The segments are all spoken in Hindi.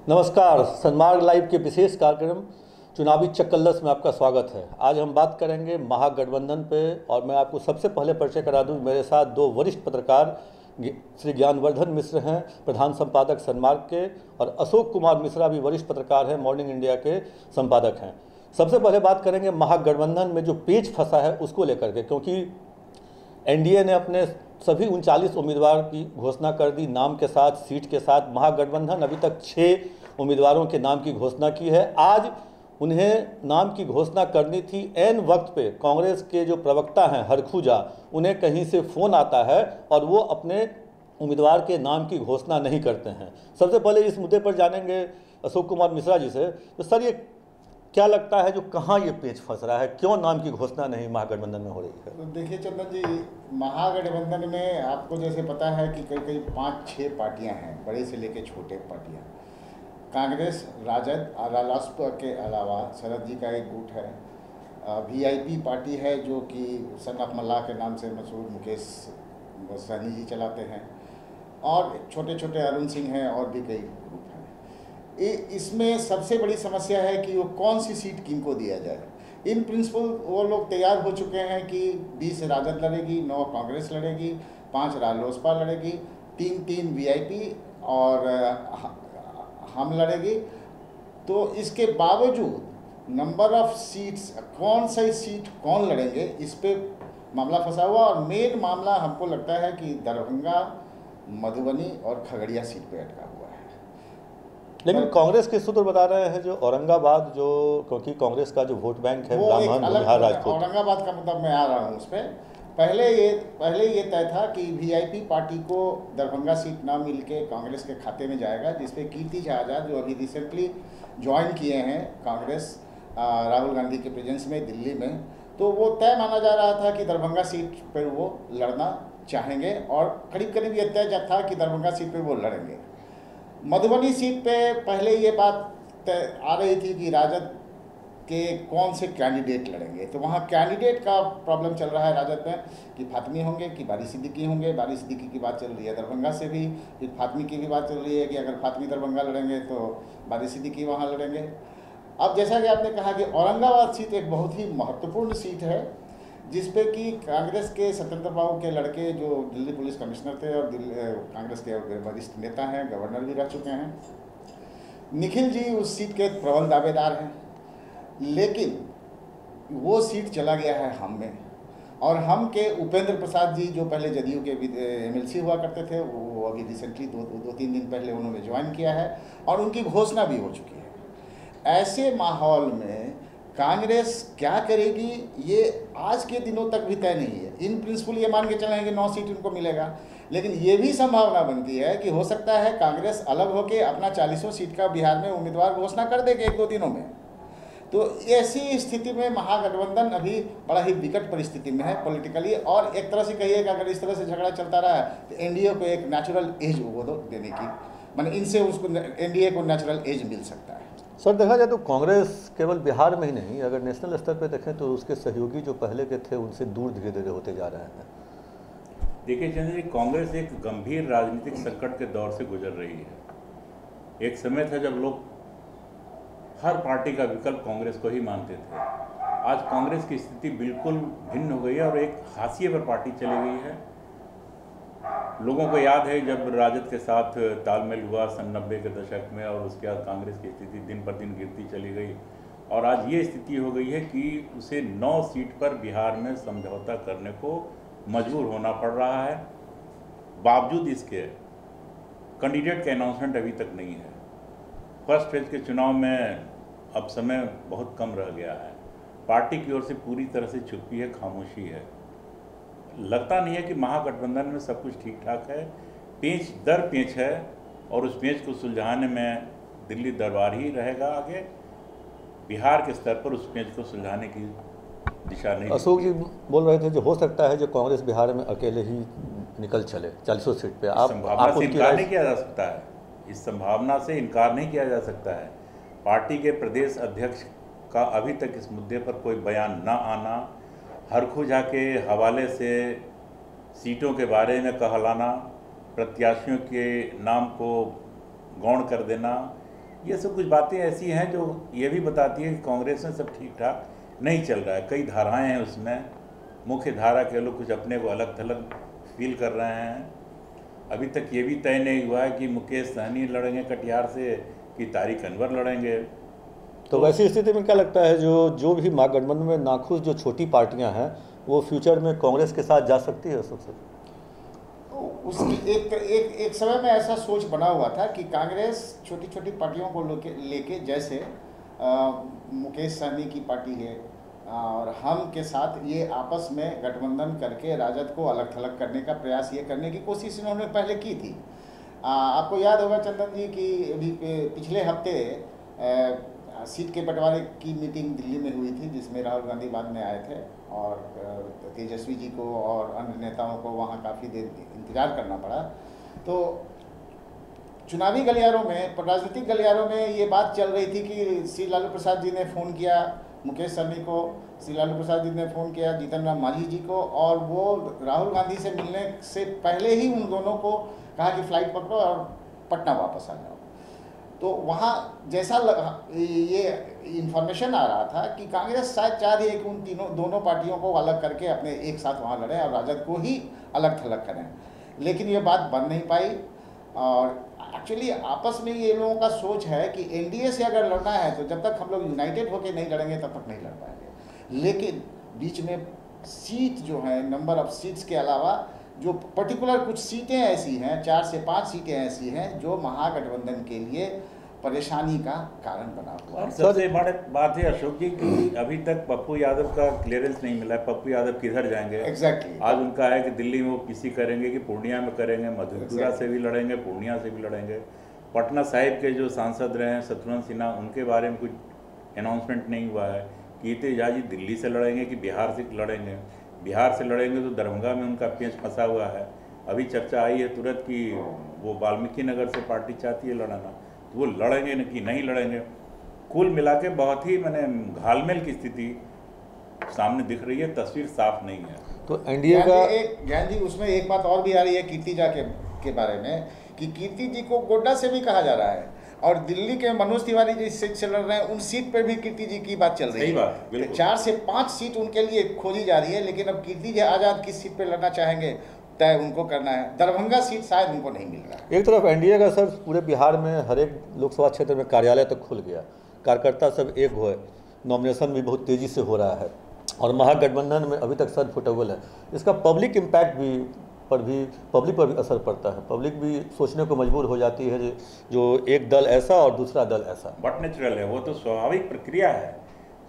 नमस्कार। सन्मार्ग लाइव के विशेष कार्यक्रम चुनावी चक्करलस में आपका स्वागत है। आज हम बात करेंगे महागठबंधन पे और मैं आपको सबसे पहले परिचय करा दूं, मेरे साथ दो वरिष्ठ पत्रकार श्री ज्ञानवर्धन मिश्र हैं, प्रधान संपादक सन्मार्ग के, और अशोक कुमार मिश्रा भी वरिष्ठ पत्रकार हैं, मॉर्निंग इंडिया के संपादक हैं। सबसे पहले बात करेंगे महागठबंधन में जो पेच फंसा है उसको लेकर के, क्योंकि एनडीए ने अपने सभी 39 उम्मीदवार की घोषणा कर दी, नाम के साथ, सीट के साथ। महागठबंधन अभी तक 6 उम्मीदवारों के नाम की घोषणा की है। आज उन्हें नाम की घोषणा करनी थी, ऐन वक्त पे कांग्रेस के जो प्रवक्ता हैं हरखुजा, उन्हें कहीं से फ़ोन आता है और वो अपने उम्मीदवार के नाम की घोषणा नहीं करते हैं। सबसे पहले इस मुद्दे पर जानेंगे अशोक कुमार मिश्रा जी से। तो सर, ये क्या लगता है जो कहाँ ये पेच फंस रहा है, क्यों नाम की घोषणा नहीं महागठबंधन में हो रही है? तो देखिए चंदन जी, महागठबंधन में आपको जैसे पता है कि कई कई 5-6 पार्टियां हैं, बड़े से लेके छोटे पार्टियां। कांग्रेस, राजद, रालोसपा के अलावा शरद जी का एक गुट है, वीआईपी पार्टी है जो कि सन ऑफ मल्लाह के नाम से मशहूर मुकेश सहनी जी चलाते हैं, और छोटे छोटे अरुण सिंह हैं, और भी कई ग्रुप हैं। इसमें सबसे बड़ी समस्या है कि वो कौन सी सीट किनको दिया जाए। इन प्रिंसिपल वो लोग तैयार हो चुके हैं कि 20 राजद लड़ेगी, 9 कांग्रेस लड़ेगी, 5 रालोसपा लड़ेगी, 3 वीआईपी और हम लड़ेगी। तो इसके बावजूद नंबर ऑफ सीट्स, कौन सी सीट कौन लड़ेंगे, इस पे मामला फंसा हुआ। और मेन मामला हमको लगता है कि दरभंगा, मधुबनी और खगड़िया सीट पे अटका हुआ है। लेकिन कांग्रेस के सूत्र बता रहे हैं जो औरंगाबाद, जो क्योंकि कांग्रेस का जो वोट बैंक है ब्राह्मण, बिहार, राजपूत। औरंगाबाद का मुद्दा मैं आ रहा हूँ उस पर। पहले ये तय था कि वीआईपी पार्टी को दरभंगा सीट ना मिल के कांग्रेस के खाते में जाएगा, जिसपे कीर्ति झा आजाद, जो अभी रिसेंटली ज्वाइन किए हैं कांग्रेस राहुल गांधी के प्रेजेंस में दिल्ली में, तो वो तय माना जा रहा था कि दरभंगा सीट पर वो लड़ना चाहेंगे, और करीब करीब ये तय था कि दरभंगा सीट पर वो लड़ेंगे। मधुबनी सीट पे पहले ये बात आ रही थी कि राजद के कौन से कैंडिडेट लड़ेंगे, तो वहाँ कैंडिडेट का प्रॉब्लम चल रहा है राजद में कि फातमी होंगे कि बारी सिद्दीकी होंगे। बारी सिद्दीकी की बात चल रही है दरभंगा से भी, फिर फातमी की भी बात चल रही है कि अगर फातमी दरभंगा लड़ेंगे तो बारी सिद्दीकी वहाँ लड़ेंगे। अब जैसा कि आपने कहा कि औरंगाबाद सीट एक बहुत ही महत्वपूर्ण सीट है, जिसपे कि कांग्रेस के सत्येंद्र बाबू के लड़के जो दिल्ली पुलिस कमिश्नर थे और कांग्रेस के वरिष्ठ नेता हैं, गवर्नर भी रह चुके हैं, निखिल जी उस सीट के प्रबल दावेदार हैं। लेकिन वो सीट चला गया है हम में, और हम के उपेंद्र प्रसाद जी जो पहले जदयू के एमएलसी हुआ करते थे, वो अभी रिसेंटली 2-3 दिन पहले उन्होंने ज्वाइन किया है, और उनकी घोषणा भी हो चुकी है। ऐसे माहौल में कांग्रेस क्या करेगी ये आज के दिनों तक भी तय नहीं है। इन प्रिंसिपल ये मान के चलेंगे 9 सीट उनको मिलेगा, लेकिन ये भी संभावना बनती है कि हो सकता है कांग्रेस अलग होकर अपना 40 सीट का बिहार में उम्मीदवार घोषणा कर देगी 1-2 दिनों में। तो ऐसी स्थिति में महागठबंधन अभी बड़ा ही विकट परिस्थिति में है पॉलिटिकली, और एक तरह से कहिए कि अगर इस तरह से झगड़ा चलता रहा है तो एनडीए को एक नेचुरल एज वो देने की, माने इनसे उसको एनडीए को नेचुरल एज मिल सकता है। सर, देखा जाए तो कांग्रेस केवल बिहार में ही नहीं, अगर नेशनल स्तर पर देखें तो उसके सहयोगी जो पहले के थे उनसे दूर धीरे धीरे होते जा रहे हैं। देखिए चंद्र जी, कांग्रेस एक गंभीर राजनीतिक संकट के दौर से गुजर रही है। एक समय था जब लोग हर पार्टी का विकल्प कांग्रेस को ही मानते थे। आज कांग्रेस की स्थिति बिल्कुल भिन्न हो गई है और एक हाशिए पर पार्टी चली गई है। लोगों को याद है जब राजद के साथ तालमेल हुआ सन 90 के दशक में, और उसके बाद कांग्रेस की स्थिति दिन पर दिन गिरती चली गई, और आज ये स्थिति हो गई है कि उसे 9 सीट पर बिहार में समझौता करने को मजबूर होना पड़ रहा है। बावजूद इसके कैंडिडेट का अनाउंसमेंट अभी तक नहीं है। फर्स्ट फेज के चुनाव में अब समय बहुत कम रह गया है। पार्टी की ओर से पूरी तरह से चुप्पी है, खामोशी है। लगता नहीं है कि महागठबंधन में सब कुछ ठीक ठाक है। पेच दर पेच है, और उस पेच को सुलझाने में दिल्ली दरबार ही रहेगा आगे। बिहार के स्तर पर उस पेच को सुलझाने की दिशा नहीं। अशोक जी बोल रहे थे जो हो सकता है जो कांग्रेस बिहार में अकेले ही निकल चले 40 सीट पे। आप संभावना से इनकार नहीं किया जा सकता है। इस संभावना से इनकार नहीं किया जा सकता है। पार्टी के प्रदेश अध्यक्ष का अभी तक इस मुद्दे पर कोई बयान न आना, हरखुजा के हवाले से सीटों के बारे में कहलाना, प्रत्याशियों के नाम को गौण कर देना, ये सब कुछ बातें ऐसी हैं जो ये भी बताती है कि कांग्रेस में सब ठीक ठाक नहीं चल रहा है। कई धाराएं हैं उसमें, मुख्य धारा के लोग कुछ अपने को अलग थलग फील कर रहे हैं। अभी तक ये भी तय नहीं हुआ है कि मुकेश सहनी लड़ेंगे कटिहार से कि तारिक अनवर लड़ेंगे। तो वैसी स्थिति में क्या लगता है, जो भी महागठबंधन में नाखुश जो छोटी पार्टियां हैं वो फ्यूचर में कांग्रेस के साथ जा सकती है? सबसे उसकी एक समय में ऐसा सोच बना हुआ था कि कांग्रेस छोटी छोटी पार्टियों को लेके जैसे मुकेश सहनी की पार्टी है और हम के साथ ये आपस में गठबंधन करके राजद को अलग थलग करने का प्रयास ये करने की कोशिश इन्होंने पहले की थी। आपको याद होगा चंदन जी कि अभी पिछले हफ्ते सीट के बंटवारे की मीटिंग दिल्ली में हुई थी जिसमें राहुल गांधी बाद में आए थे और तेजस्वी जी को और अन्य नेताओं को वहाँ काफ़ी देर इंतज़ार करना पड़ा। तो चुनावी गलियारों में, राजनीतिक गलियारों में ये बात चल रही थी कि श्री लालू प्रसाद जी ने फ़ोन किया मुकेश सहनी को, श्री लालू प्रसाद जी ने फ़ोन किया जीतन राम मांझी जी को, और वो राहुल गांधी से मिलने से पहले ही उन दोनों को कहा कि फ़्लाइट पकड़ो और पटना वापस आ जाओ। तो वहाँ जैसा ये इन्फॉर्मेशन आ रहा था कि कांग्रेस शायद चाह रही है कि उन दोनों पार्टियों को अलग करके अपने एक साथ वहाँ लड़ें और राजद को ही अलग थलग करें, लेकिन ये बात बन नहीं पाई। और एक्चुअली आपस में ये लोगों का सोच है कि एनडीए से अगर लड़ना है तो जब तक हम लोग यूनाइटेड होकर नहीं लड़ेंगे तब तक नहीं लड़ पाएंगे। लेकिन बीच में सीट जो है, नंबर ऑफ सीट्स के अलावा जो पर्टिकुलर कुछ सीटें ऐसी हैं, 4 से 5 सीटें ऐसी हैं जो महागठबंधन के लिए परेशानी का कारण बना हुआ है। सबसे बड़ी बात है अशोक जी कि अभी तक पप्पू यादव का क्लियरेंस नहीं मिला है। पप्पू यादव किधर जाएंगे? एग्जैक्टली आज उनका है कि दिल्ली में वो किसी करेंगे कि पूर्णिया में करेंगे, मधेपुरा से भी लड़ेंगे, पूर्णिया से भी लड़ेंगे। पटना साहिब के जो सांसद रहे हैं शत्रुघ्न सिन्हा, उनके बारे में कुछ अनाउंसमेंट नहीं हुआ है कि तेजाज जी दिल्ली से लड़ेंगे कि बिहार से लड़ेंगे। बिहार से लड़ेंगे तो दरभंगा में उनका पेंच फंसा हुआ है। अभी चर्चा आई है तुरंत कि वो वाल्मीकि नगर से पार्टी चाहती है लड़ना, तो वो लड़ेंगे न कि नहीं लड़ेंगे। कुल मिला के बहुत ही मैंने घालमेल की स्थिति सामने दिख रही है, तस्वीर साफ नहीं है। तो एनडीए का ज्ञान जी उसमें एक बात और भी आ रही है कीर्ति जा के बारे में कि कीर्ति जी को गोड्डा से भी कहा जा रहा है और दिल्ली के मनोज तिवारी जिस सीट से लड़ रहे हैं उन सीट पर भी कीर्ति जी की बात चल रही है। 4 से 5 सीट उनके लिए खोजी जा रही है, लेकिन अब कीर्ति जी आज़ाद किस सीट पर लड़ना चाहेंगे तय उनको करना है। दरभंगा सीट शायद उनको नहीं मिल रहा है। एक तरफ एनडीए का सर पूरे बिहार में हर एक लोकसभा क्षेत्र में कार्यालय तक खुल गया, कार्यकर्ता सब एक हुए, नॉमिनेशन भी बहुत तेज़ी से हो रहा है और महागठबंधन में अभी तक सर फुटबॉल है। इसका पब्लिक इम्पैक्ट पब्लिक पर भी असर पड़ता है। पब्लिक भी सोचने को मजबूर हो जाती है जो एक दल ऐसा और दूसरा दल ऐसा। बट नेचुरल है, वो तो स्वाभाविक प्रक्रिया है।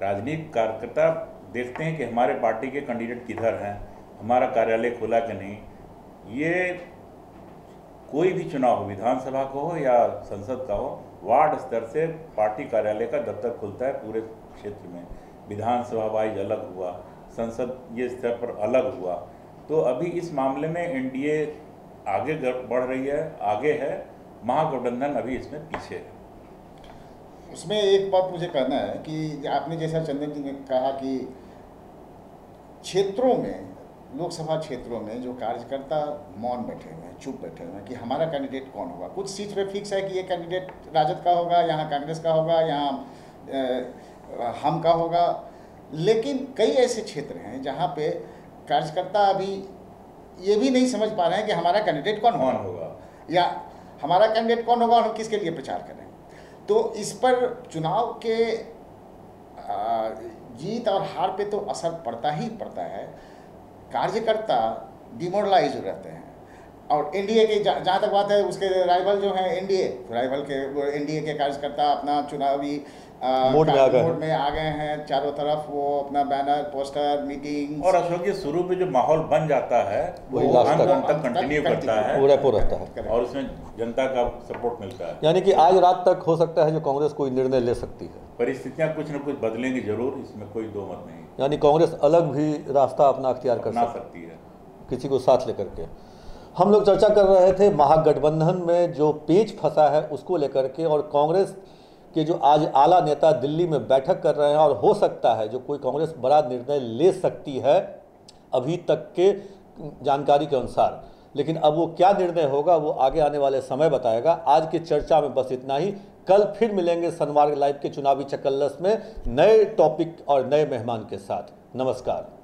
राजनीतिक कार्यकर्ता देखते हैं कि हमारे पार्टी के कैंडिडेट किधर हैं, हमारा कार्यालय खुला कि नहीं। ये कोई भी चुनाव हो, विधानसभा का हो या संसद का हो, वार्ड स्तर से पार्टी कार्यालय का दफ्तर खुलता है पूरे क्षेत्र में। विधानसभा वाइज अलग हुआ, संसद ये स्तर पर अलग हुआ। तो अभी इस मामले में एनडीए आगे बढ़ रही है, आगे है, महागठबंधन अभी इसमें पीछे है। उसमें एक बात मुझे कहना है कि आपने जैसा चंदन जी ने कहा कि क्षेत्रों में, लोकसभा क्षेत्रों में जो कार्यकर्ता मौन बैठे हुए हैं, चुप बैठे हुए हैं कि हमारा कैंडिडेट कौन होगा। कुछ सीट पे फिक्स है कि ये कैंडिडेट राजद का होगा, यहाँ कांग्रेस का होगा, यहाँ हम का होगा, लेकिन कई ऐसे क्षेत्र हैं जहाँ पे कार्यकर्ता अभी ये भी नहीं समझ पा रहे हैं कि हमारा कैंडिडेट कौन होगा या हमारा कैंडिडेट कौन होगा और हम किसके लिए प्रचार करें। तो इस पर चुनाव के जीत और हार पे तो असर पड़ता ही पड़ता है। कार्यकर्ता डिमोरलाइज रहते हैं और एनडीए के जहाँ तक बात है, उसके राइवल जो हैं एनडीए के कार्यकर्ता अपना चुनावी मोड में आ गए हैं। चारों तरफ वो अपना बैनर, पोस्टर, मीटिंग और अशोक जी शुरू में जो माहौल बन जाता है वो अंत तक कंटिन्यू करता है, पूरा रहता है और उसमें जनता का सपोर्ट मिलता है। यानी कि आज रात तक हो सकता है जो कांग्रेस कोई निर्णय ले सकती है। परिस्थितियां कुछ न कुछ बदलेंगी जरूर, इसमें कोई दो मत नहीं। यानी कांग्रेस अलग भी रास्ता अपना अख्तियार कर सकती है, किसी को साथ लेकर के। हम लोग चर्चा कर रहे थे महागठबंधन में जो पेच फंसा है उसको लेकर के, और कांग्रेस के जो आज आला नेता दिल्ली में बैठक कर रहे हैं, और हो सकता है जो कोई कांग्रेस बड़ा निर्णय ले सकती है अभी तक के जानकारी के अनुसार। लेकिन अब वो क्या निर्णय होगा वो आगे आने वाले समय बताएगा। आज की चर्चा में बस इतना ही। कल फिर मिलेंगे सनमार्ग लाइव के चुनावी चकल्लस में नए टॉपिक और नए मेहमान के साथ। नमस्कार।